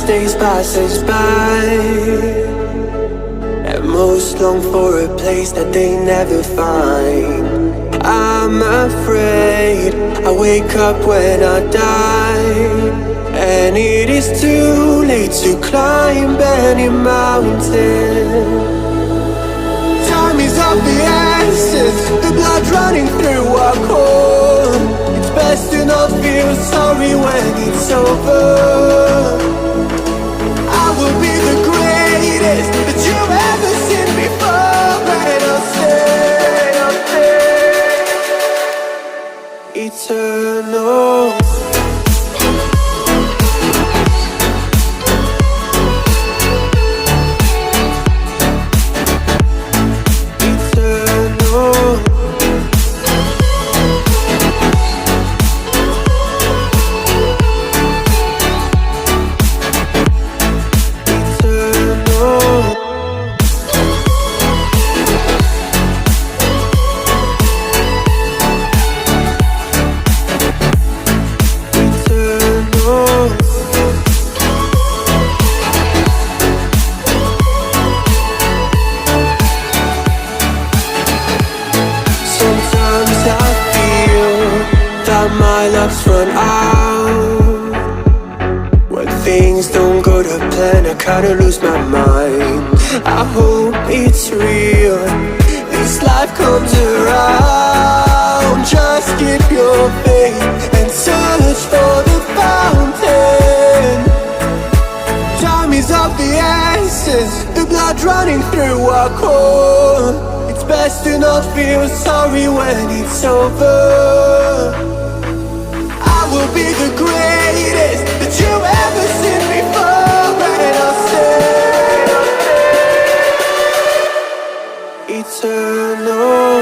as days passes by, and most long for a place that they never find. I'm afraid I wake up when I die, and it is too late to climb any mountain. Time is of the essence, the blood running through our core. It's best to not feel sorry when it's over. I will be the greatest that you've ever seen before, and I'll stay eternal. My luck's run out. When things don't go to plan, I kinda lose my mind. I hope it's real, this life comes around. Just keep your faith and search for the fountain. Time is of the essence, the blood running through our core. It's best to not feel sorry when it's over. Will be the greatest that you've ever seen before, and I'll stay eternal.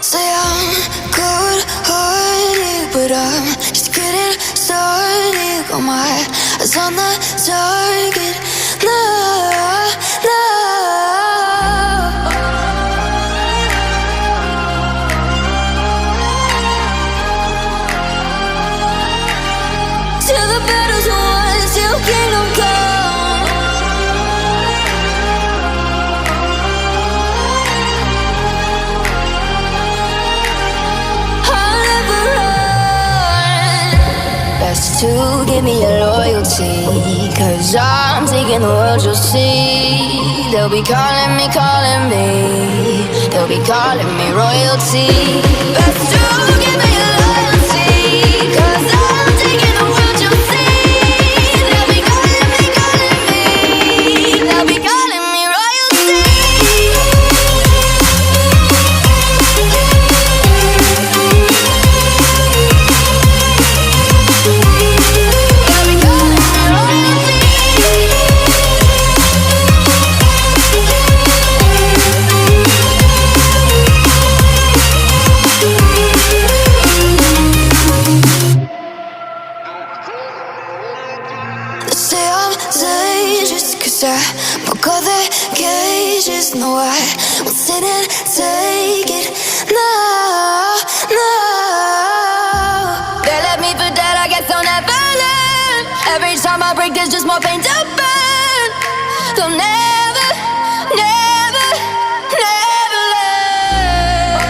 Say I'm good-hearted, but I'm just getting started. Got my eyes on the target. No, no. Till the battle's won, till kingdom come. To give me your loyalty, 'cause I'm taking the world, you'll see. They'll be calling me, they'll be calling me royalty. Best to give me your loyalty, 'cause I'm taking the world, you'll see. They'll be calling me, they'll be calling me royalty. Broke all the cages, no, I won't sit and take it. No, no. They left me for dead, I guess I'll never learn. time I break, there's just more pain to burn. They'll never, never, never learn.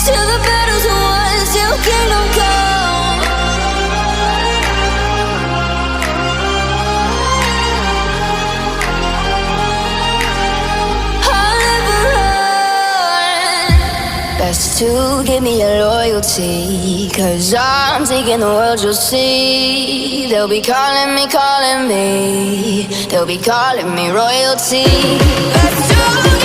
Till the battle's won, till kingdom come. I'll never run. Best to give me your loyalty, 'cause I'm taking the world, you'll see. They'll be calling me, calling me. They'll be calling me royalty. Best to